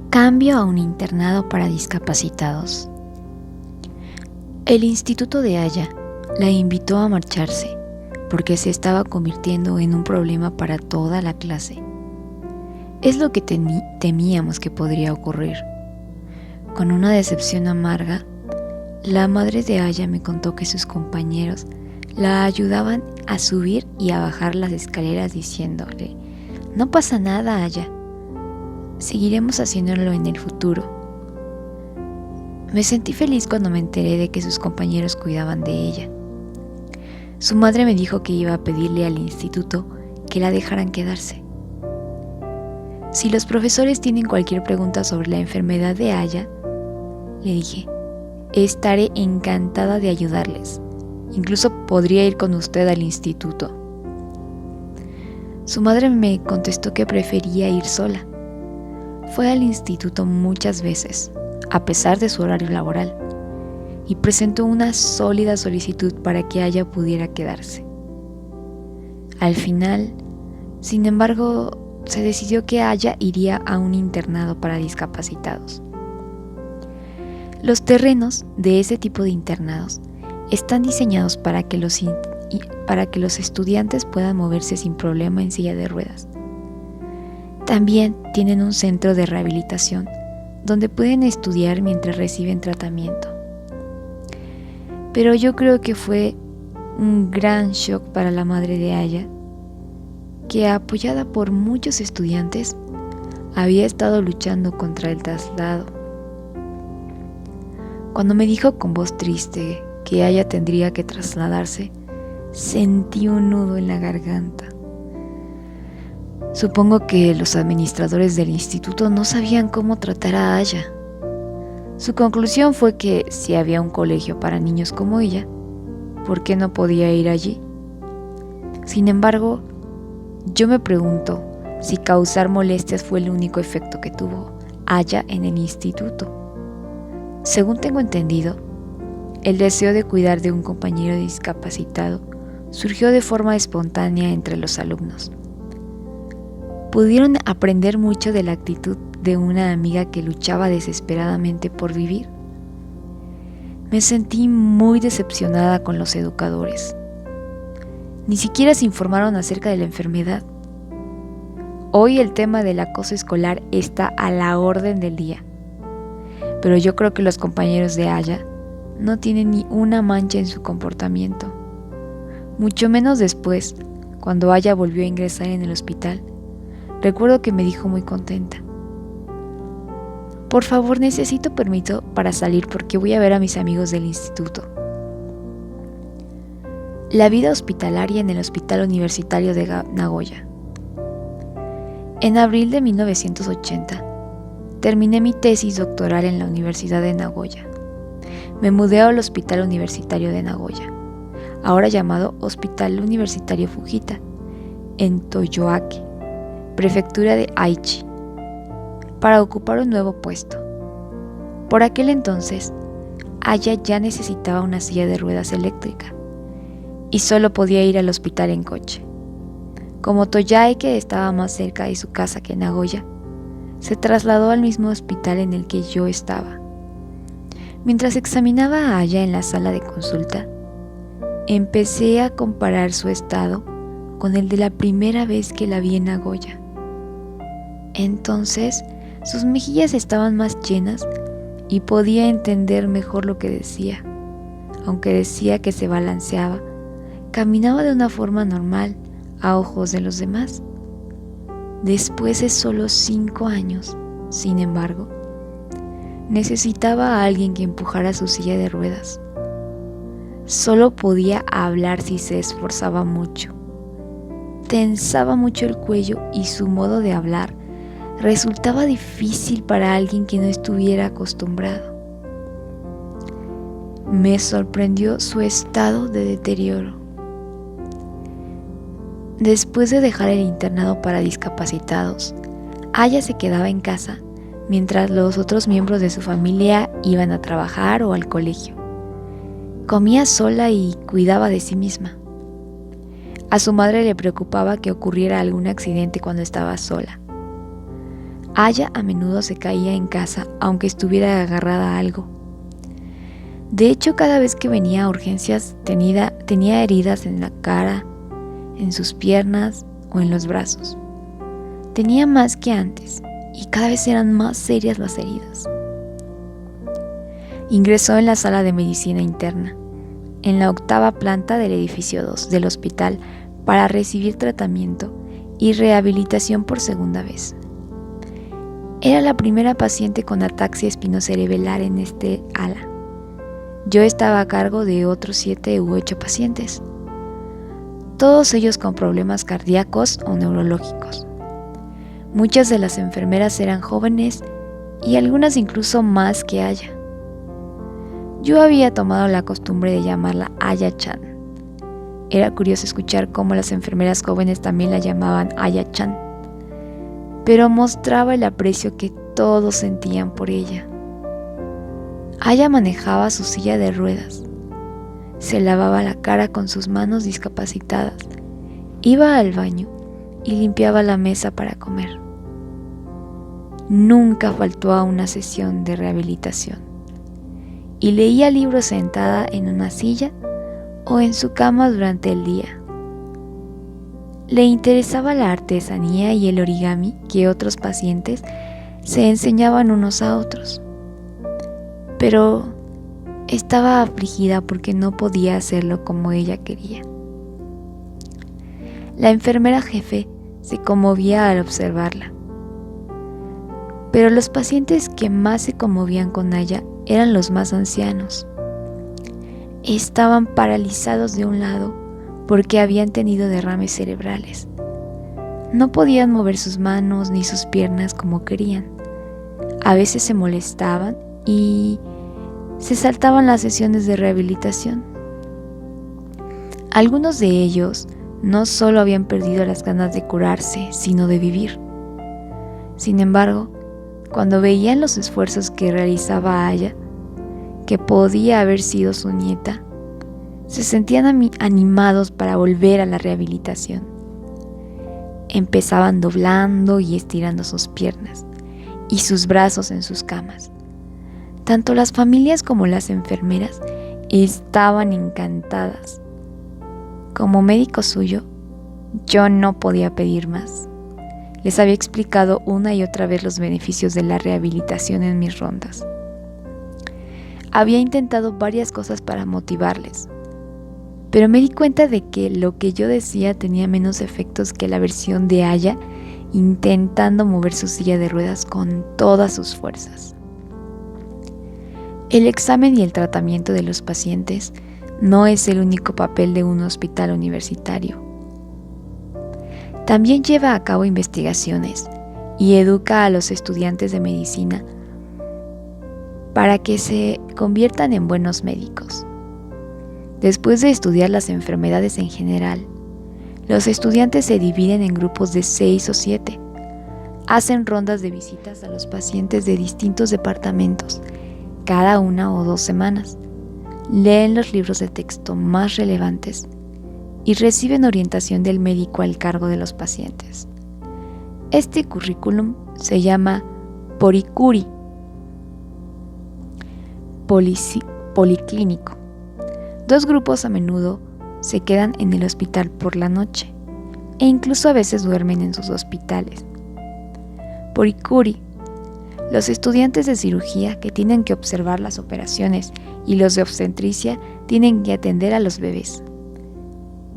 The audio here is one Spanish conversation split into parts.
Cambio a un internado para discapacitados. El instituto de Aya la invitó a marcharse porque se estaba convirtiendo en un problema para toda la clase. Es lo que temíamos que podría ocurrir. Con una decepción amarga, la madre de Aya me contó que sus compañeros la ayudaban a subir y a bajar las escaleras diciéndole: "No pasa nada, Aya. Seguiremos haciéndolo en el futuro". Me sentí feliz cuando me enteré de que sus compañeros cuidaban de ella. Su madre me dijo que iba a pedirle al instituto que la dejaran quedarse. Si los profesores tienen cualquier pregunta sobre la enfermedad de Aya, le dije, estaré encantada de ayudarles. Incluso podría ir con usted al instituto. Su madre me contestó que prefería ir sola. Fue al instituto muchas veces, a pesar de su horario laboral, y presentó una sólida solicitud para que Aya pudiera quedarse. Al final, sin embargo, se decidió que Aya iría a un internado para discapacitados. Los terrenos de ese tipo de internados están diseñados para que los estudiantes puedan moverse sin problema en silla de ruedas. También tienen un centro de rehabilitación donde pueden estudiar mientras reciben tratamiento. Pero yo creo que fue un gran shock para la madre de Aya, que apoyada por muchos estudiantes, había estado luchando contra el traslado. Cuando me dijo con voz triste que Aya tendría que trasladarse, sentí un nudo en la garganta. Supongo que los administradores del instituto no sabían cómo tratar a Aya. Su conclusión fue que si había un colegio para niños como ella, ¿por qué no podía ir allí? Sin embargo, yo me pregunto si causar molestias fue el único efecto que tuvo Aya en el instituto. Según tengo entendido, el deseo de cuidar de un compañero discapacitado surgió de forma espontánea entre los alumnos. Pudieron aprender mucho de la actitud de una amiga que luchaba desesperadamente por vivir. Me sentí muy decepcionada con los educadores. Ni siquiera se informaron acerca de la enfermedad. Hoy el tema del acoso escolar está a la orden del día. Pero yo creo que los compañeros de Aya no tienen ni una mancha en su comportamiento. Mucho menos después, cuando Aya volvió a ingresar en el hospital. Recuerdo que me dijo muy contenta: "Por favor, necesito permiso para salir porque voy a ver a mis amigos del instituto". La vida hospitalaria en el Hospital Universitario de Nagoya. En abril de 1980, terminé mi tesis doctoral en la Universidad de Nagoya. Me mudé al Hospital Universitario de Nagoya, ahora llamado Hospital Universitario Fujita, en Toyoake, prefectura de Aichi, para ocupar un nuevo puesto. Por aquel entonces, Aya ya necesitaba una silla de ruedas eléctrica y solo podía ir al hospital en coche. Como Toyoake estaba más cerca de su casa que Nagoya, se trasladó al mismo hospital en el que yo estaba. Mientras examinaba a Aya en la sala de consulta, empecé a comparar su estado con el de la primera vez que la vi en Nagoya. Entonces, sus mejillas estaban más llenas y podía entender mejor lo que decía. Aunque decía que se balanceaba, caminaba de una forma normal a ojos de los demás. Después de solo 5 años, sin embargo, necesitaba a alguien que empujara su silla de ruedas. Solo podía hablar si se esforzaba mucho. Tensaba mucho el cuello y su modo de hablar resultaba difícil para alguien que no estuviera acostumbrado. Me sorprendió su estado de deterioro. Después de dejar el internado para discapacitados, Aya se quedaba en casa mientras los otros miembros de su familia iban a trabajar o al colegio. Comía sola y cuidaba de sí misma. A su madre le preocupaba que ocurriera algún accidente cuando estaba sola. Aya a menudo se caía en casa aunque estuviera agarrada a algo. De hecho, cada vez que venía a urgencias tenía heridas en la cara, en sus piernas o en los brazos. Tenía más que antes y cada vez eran más serias las heridas. Ingresó en la sala de medicina interna, en la 8ª planta del edificio 2 del hospital, para recibir tratamiento y rehabilitación por segunda vez. Era la primera paciente con ataxia espinocerebellar en este ala. Yo estaba a cargo de otros 7 u 8 pacientes, todos ellos con problemas cardíacos o neurológicos. Muchas de las enfermeras eran jóvenes y algunas incluso más que Aya. Yo había tomado la costumbre de llamarla Aya-chan. Era curioso escuchar cómo las enfermeras jóvenes también la llamaban Aya-chan, pero mostraba el aprecio que todos sentían por ella. Aya manejaba su silla de ruedas, se lavaba la cara con sus manos discapacitadas, iba al baño y limpiaba la mesa para comer. Nunca faltó a una sesión de rehabilitación y leía libros sentada en una silla o en su cama durante el día. Le interesaba la artesanía y el origami que otros pacientes se enseñaban unos a otros, pero estaba afligida porque no podía hacerlo como ella quería. La enfermera jefe se conmovía al observarla, pero los pacientes que más se conmovían con ella eran los más ancianos. Estaban paralizados de un lado porque habían tenido derrames cerebrales. No podían mover sus manos ni sus piernas como querían. A veces se molestaban y se saltaban las sesiones de rehabilitación. Algunos de ellos no solo habían perdido las ganas de curarse, sino de vivir. Sin embargo, cuando veían los esfuerzos que realizaba Aya, que podía haber sido su nieta, se sentían animados para volver a la rehabilitación. Empezaban doblando y estirando sus piernas y sus brazos en sus camas. Tanto las familias como las enfermeras estaban encantadas. Como médico suyo, yo no podía pedir más. Les había explicado una y otra vez los beneficios de la rehabilitación en mis rondas. Había intentado varias cosas para motivarles, pero me di cuenta de que lo que yo decía tenía menos efectos que la versión de Aya intentando mover su silla de ruedas con todas sus fuerzas. El examen y el tratamiento de los pacientes no es el único papel de un hospital universitario. También lleva a cabo investigaciones y educa a los estudiantes de medicina para que se conviertan en buenos médicos. Después de estudiar las enfermedades en general, los estudiantes se dividen en grupos de 6 o 7. Hacen rondas de visitas a los pacientes de distintos departamentos cada 1 o 2 semanas. Leen los libros de texto más relevantes y reciben orientación del médico al cargo de los pacientes. Este currículum se llama Porikuri, policlínico. 2 grupos a menudo se quedan en el hospital por la noche e incluso a veces duermen en sus hospitales. Porikuri. Los estudiantes de cirugía que tienen que observar las operaciones y los de obstetricia tienen que atender a los bebés.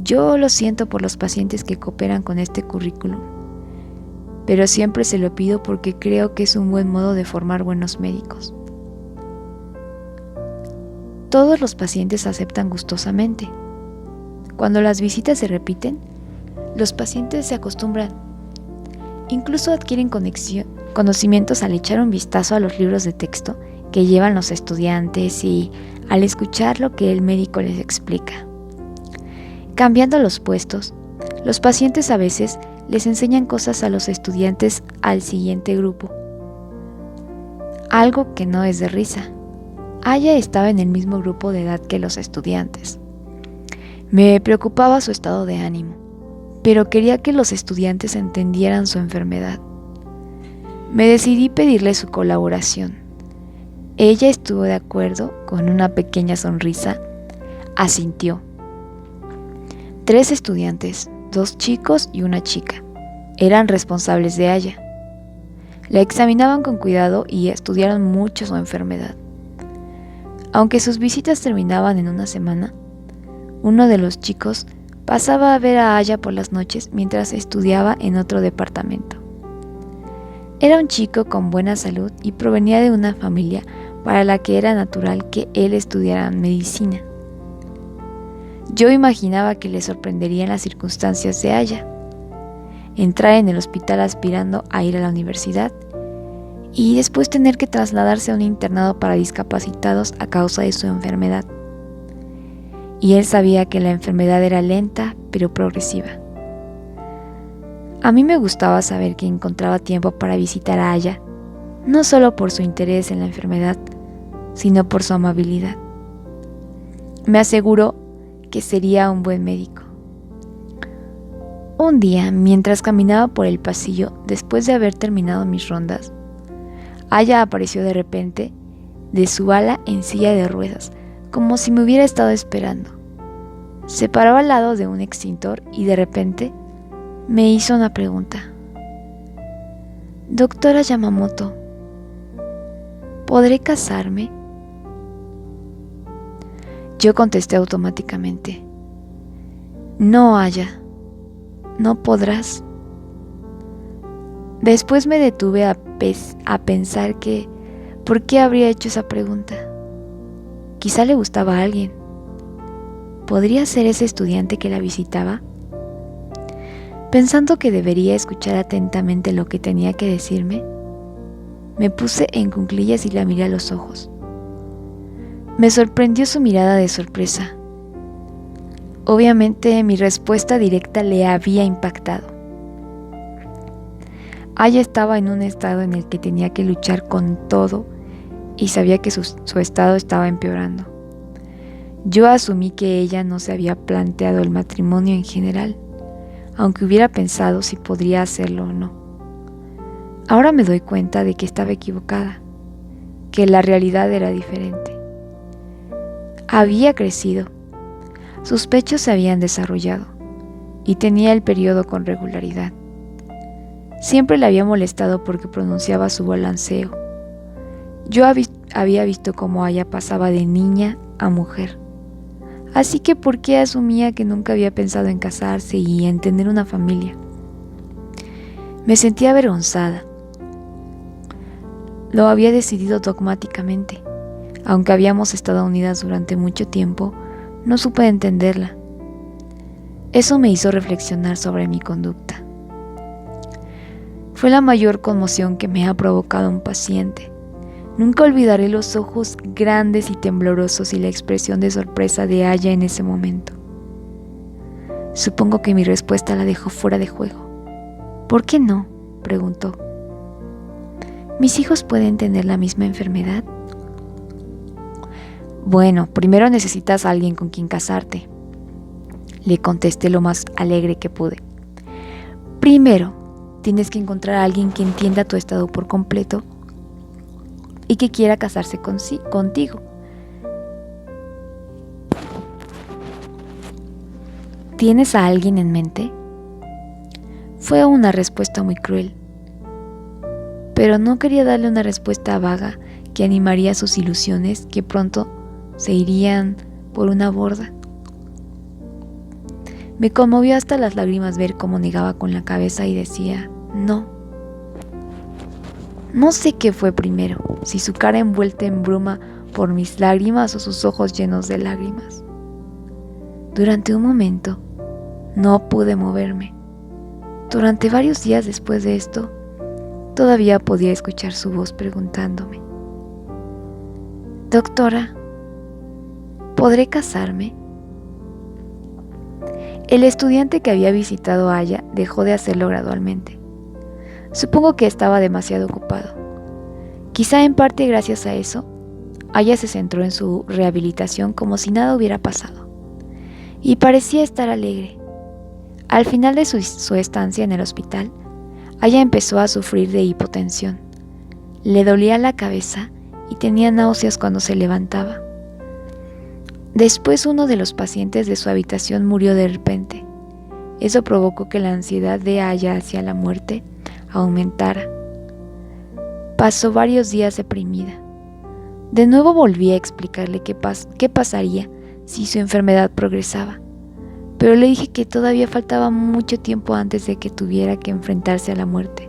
Yo lo siento por los pacientes que cooperan con este currículum, pero siempre se lo pido porque creo que es un buen modo de formar buenos médicos. Todos los pacientes aceptan gustosamente. Cuando las visitas se repiten, los pacientes se acostumbran. Incluso adquieren conocimientos al echar un vistazo a los libros de texto que llevan los estudiantes y al escuchar lo que el médico les explica. Cambiando los puestos, los pacientes a veces les enseñan cosas a los estudiantes al siguiente grupo. Algo que no es de risa. Aya estaba en el mismo grupo de edad que los estudiantes. Me preocupaba su estado de ánimo, pero quería que los estudiantes entendieran su enfermedad. Me decidí pedirle su colaboración. Ella estuvo de acuerdo, con una pequeña sonrisa, asintió. 3 estudiantes, 2 chicos y una chica, eran responsables de Aya. La examinaban con cuidado y estudiaron mucho su enfermedad. Aunque sus visitas terminaban en una semana, uno de los chicos pasaba a ver a Aya por las noches mientras estudiaba en otro departamento. Era un chico con buena salud y provenía de una familia para la que era natural que él estudiara medicina. Yo imaginaba que le sorprenderían las circunstancias de Aya. Entrar en el hospital aspirando a ir a la universidad y después tener que trasladarse a un internado para discapacitados a causa de su enfermedad. Y él sabía que la enfermedad era lenta pero progresiva. A mí me gustaba saber que encontraba tiempo para visitar a Aya, no solo por su interés en la enfermedad, sino por su amabilidad. Me aseguró que sería un buen médico. Un día, mientras caminaba por el pasillo después de haber terminado mis rondas, Aya apareció de repente de su ala en silla de ruedas, como si me hubiera estado esperando. Se paró al lado de un extintor y de repente me hizo una pregunta. Doctora Yamamoto, ¿podré casarme? Yo contesté automáticamente. No, Aya, no podrás. Después me detuve a pensar que, ¿por qué habría hecho esa pregunta? Quizá le gustaba a alguien. ¿Podría ser ese estudiante que la visitaba? Pensando que debería escuchar atentamente lo que tenía que decirme, me puse en cuclillas y la miré a los ojos. Me sorprendió su mirada de sorpresa. Obviamente mi respuesta directa le había impactado. Aya estaba en un estado en el que tenía que luchar con todo y sabía que su estado estaba empeorando. Yo asumí que ella no se había planteado el matrimonio en general, aunque hubiera pensado si podría hacerlo o no. Ahora me doy cuenta de que estaba equivocada, que la realidad era diferente. Había crecido, sus pechos se habían desarrollado y tenía el periodo con regularidad. Siempre le había molestado porque pronunciaba su balanceo. Yo había visto cómo Aya pasaba de niña a mujer. Así que ¿por qué asumía que nunca había pensado en casarse y en tener una familia? Me sentía avergonzada. Lo había decidido dogmáticamente. Aunque habíamos estado unidas durante mucho tiempo, no supe entenderla. Eso me hizo reflexionar sobre mi conducta. Fue la mayor conmoción que me ha provocado un paciente. Nunca olvidaré los ojos grandes y temblorosos y la expresión de sorpresa de Aya en ese momento. Supongo que mi respuesta la dejó fuera de juego. ¿Por qué no?, preguntó. ¿Mis hijos pueden tener la misma enfermedad? Bueno, primero necesitas a alguien con quien casarte, le contesté lo más alegre que pude. Primero, tienes que encontrar a alguien que entienda tu estado por completo y que quiera casarse contigo. ¿Tienes a alguien en mente? Fue una respuesta muy cruel, pero no quería darle una respuesta vaga que animaría sus ilusiones que pronto se irían por una borda. Me conmovió hasta las lágrimas ver cómo negaba con la cabeza y decía, no. No sé qué fue primero, si su cara envuelta en bruma por mis lágrimas o sus ojos llenos de lágrimas. Durante un momento, no pude moverme. Durante varios días después de esto, todavía podía escuchar su voz preguntándome, Doctora, ¿podré casarme? El estudiante que había visitado a Aya dejó de hacerlo gradualmente. Supongo que estaba demasiado ocupado. Quizá en parte gracias a eso, Aya se centró en su rehabilitación como si nada hubiera pasado. Y parecía estar alegre. Al final de su estancia en el hospital, Aya empezó a sufrir de hipotensión. Le dolía la cabeza y tenía náuseas cuando se levantaba. Después uno de los pacientes de su habitación murió de repente. Eso provocó que la ansiedad de Aya hacia la muerte aumentara. Pasó varios días deprimida. De nuevo volví a explicarle qué pasaría si su enfermedad progresaba, pero le dije que todavía faltaba mucho tiempo antes de que tuviera que enfrentarse a la muerte.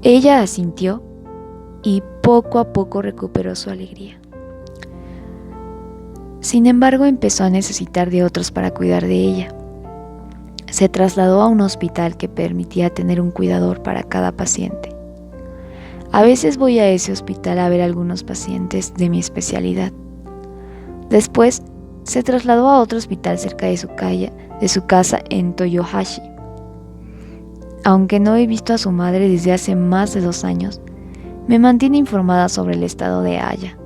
Ella asintió y poco a poco recuperó su alegría. Sin embargo, empezó a necesitar de otros para cuidar de ella. Se trasladó a un hospital que permitía tener un cuidador para cada paciente. A veces voy a ese hospital a ver a algunos pacientes de mi especialidad. Después, se trasladó a otro hospital cerca de su casa en Toyohashi. Aunque no he visto a su madre desde hace más de 2 años, me mantiene informada sobre el estado de Aya.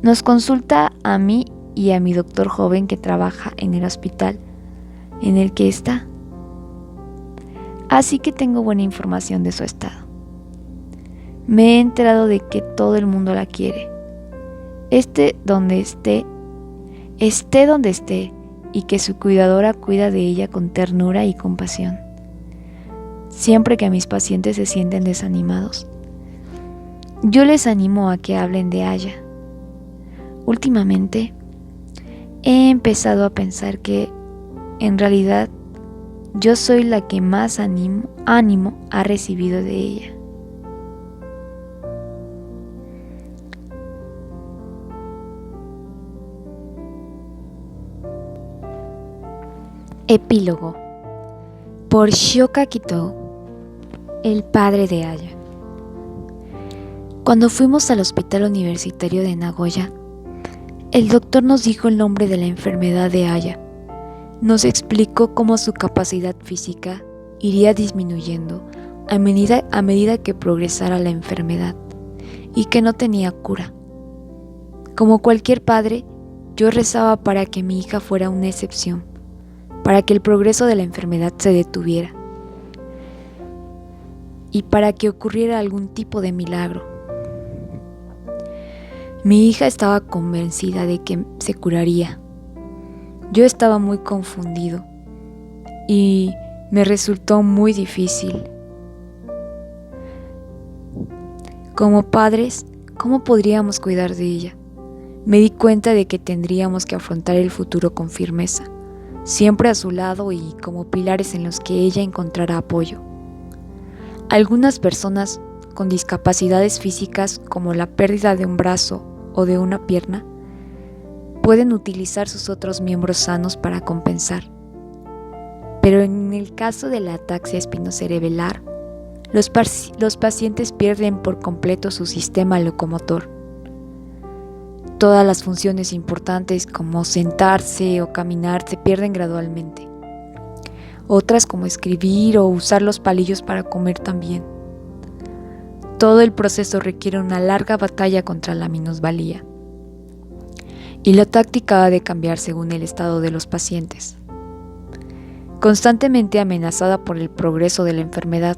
Nos consulta a mí y a mi doctor joven que trabaja en el hospital en el que está. Así que tengo buena información de su estado. Me he enterado de que todo el mundo la quiere. Esté donde esté, y que su cuidadora cuida de ella con ternura y compasión. Siempre que mis pacientes se sienten desanimados, yo les animo a que hablen de Aya. Últimamente, he empezado a pensar que, en realidad, yo soy la que más ánimo ha recibido de ella. Epílogo. Por Shioka Kitō, el padre de Aya. Cuando fuimos al hospital universitario de Nagoya, el doctor nos dijo el nombre de la enfermedad de Aya. Nos explicó cómo su capacidad física iría disminuyendo a medida que progresara la enfermedad y que no tenía cura. Como cualquier padre, yo rezaba para que mi hija fuera una excepción, para que el progreso de la enfermedad se detuviera y para que ocurriera algún tipo de milagro. Mi hija estaba convencida de que se curaría. Yo estaba muy confundido y me resultó muy difícil. Como padres, ¿cómo podríamos cuidar de ella? Me di cuenta de que tendríamos que afrontar el futuro con firmeza, siempre a su lado y como pilares en los que ella encontrara apoyo. Algunas personas con discapacidades físicas, como la pérdida de un brazo o de una pierna, pueden utilizar sus otros miembros sanos para compensar. Pero en el caso de la ataxia espinocerebelar, los pacientes pierden por completo su sistema locomotor. Todas las funciones importantes como sentarse o caminar se pierden gradualmente. Otras como escribir o usar los palillos para comer también. Todo el proceso requiere una larga batalla contra la minusvalía. Y la táctica ha de cambiar según el estado de los pacientes. Constantemente amenazada por el progreso de la enfermedad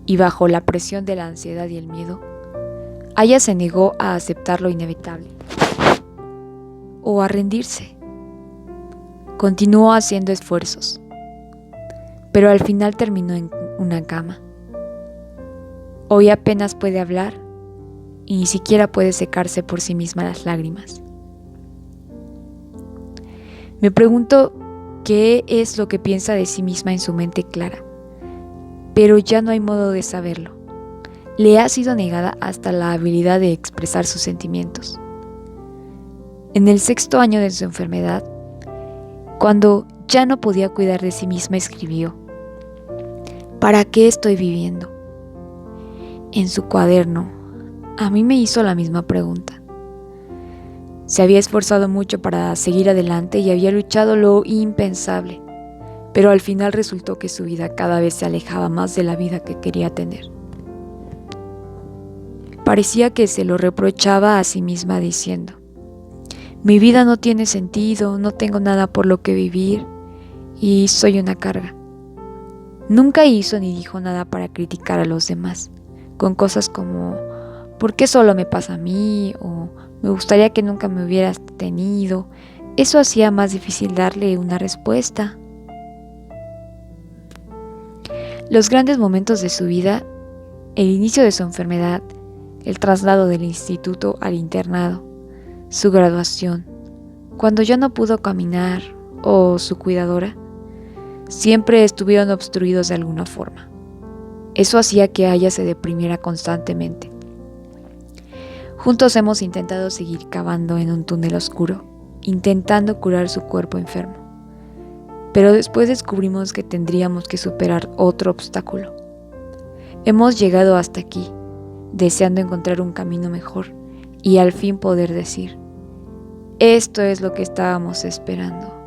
y bajo la presión de la ansiedad y el miedo, Aya se negó a aceptar lo inevitable o a rendirse. Continuó haciendo esfuerzos, pero al final terminó en una cama. Hoy apenas puede hablar y ni siquiera puede secarse por sí misma las lágrimas. Me pregunto qué es lo que piensa de sí misma en su mente clara, pero ya no hay modo de saberlo. Le ha sido negada hasta la habilidad de expresar sus sentimientos. En el 6º año de su enfermedad, cuando ya no podía cuidar de sí misma, escribió: ¿Para qué estoy viviendo? En su cuaderno, a mí me hizo la misma pregunta. Se había esforzado mucho para seguir adelante y había luchado lo impensable, pero al final resultó que su vida cada vez se alejaba más de la vida que quería tener. Parecía que se lo reprochaba a sí misma diciendo: mi vida no tiene sentido, no tengo nada por lo que vivir y soy una carga. Nunca hizo ni dijo nada para criticar a los demás, con cosas como ¿por qué solo me pasa a mí? O me gustaría que nunca me hubieras tenido. Eso hacía más difícil darle una respuesta. Los grandes momentos de su vida, el inicio de su enfermedad, el traslado del instituto al internado, su graduación, cuando ya no pudo caminar o su cuidadora, siempre estuvieron obstruidos de alguna forma. Eso hacía que Aya se deprimiera constantemente. Juntos hemos intentado seguir cavando en un túnel oscuro, intentando curar su cuerpo enfermo. Pero después descubrimos que tendríamos que superar otro obstáculo. Hemos llegado hasta aquí, deseando encontrar un camino mejor y al fin poder decir, esto es lo que estábamos esperando.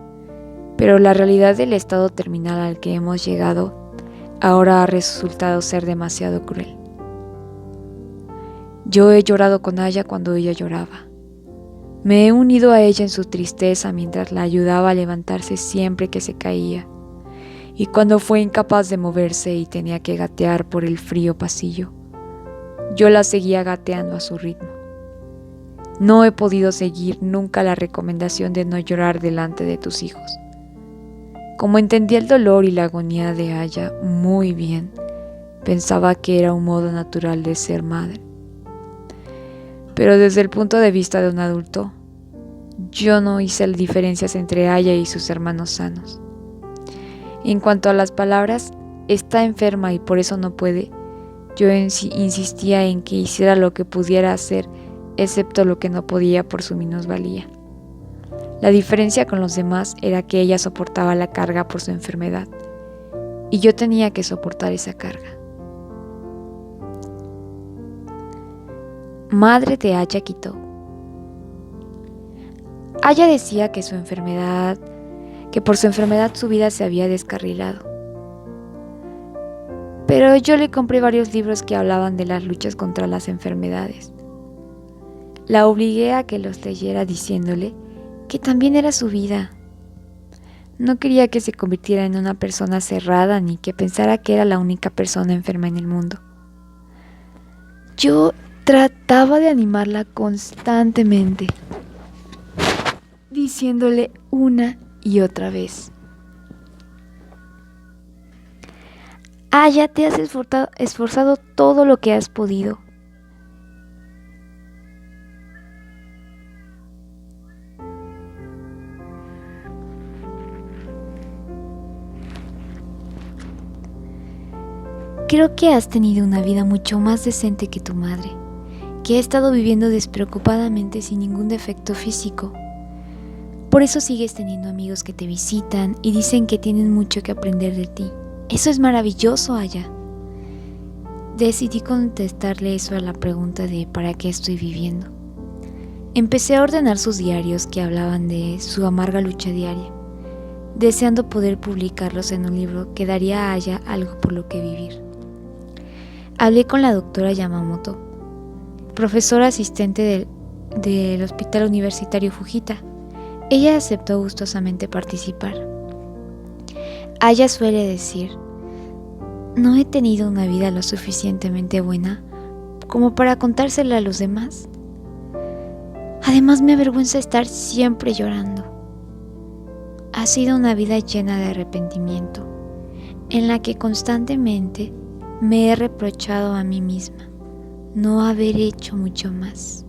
Pero la realidad del estado terminal al que hemos llegado ahora ha resultado ser demasiado cruel. Yo he llorado con Aya cuando ella lloraba. Me he unido a ella en su tristeza mientras la ayudaba a levantarse siempre que se caía. Y cuando fue incapaz de moverse y tenía que gatear por el frío pasillo, yo la seguía gateando a su ritmo. No he podido seguir nunca la recomendación de no llorar delante de tus hijos. Como entendía el dolor y la agonía de Aya muy bien, pensaba que era un modo natural de ser madre. Pero desde el punto de vista de un adulto, yo no hice diferencias entre Aya y sus hermanos sanos. En cuanto a las palabras, está enferma y por eso no puede. Yo insistía en que hiciera lo que pudiera hacer, excepto lo que no podía por su minusvalía. La diferencia con los demás era que ella soportaba la carga por su enfermedad, y yo tenía que soportar esa carga. Madre de Aya Quito. Aya decía que por su enfermedad su vida se había descarrilado. Pero yo le compré varios libros que hablaban de las luchas contra las enfermedades. La obligué a que los leyera diciéndole que también era su vida. No quería que se convirtiera en una persona cerrada ni que pensara que era la única persona enferma en el mundo. Yo trataba de animarla constantemente, diciéndole una y otra vez: Aya, te has esforzado todo lo que has podido. Creo que has tenido una vida mucho más decente que tu madre, que ha estado viviendo despreocupadamente sin ningún defecto físico. Por eso sigues teniendo amigos que te visitan y dicen que tienen mucho que aprender de ti. Eso es maravilloso, Aya. Decidí contestarle eso a la pregunta de ¿para qué estoy viviendo? Empecé a ordenar sus diarios que hablaban de su amarga lucha diaria, deseando poder publicarlos en un libro que daría a Aya algo por lo que vivir. Hablé con la doctora Yamamoto, profesora asistente del Hospital Universitario Fujita. Ella aceptó gustosamente participar. Aya suele decir: no he tenido una vida lo suficientemente buena como para contársela a los demás. Además, me avergüenza estar siempre llorando. Ha sido una vida llena de arrepentimiento, en la que constantemente me he reprochado a mí misma no haber hecho mucho más.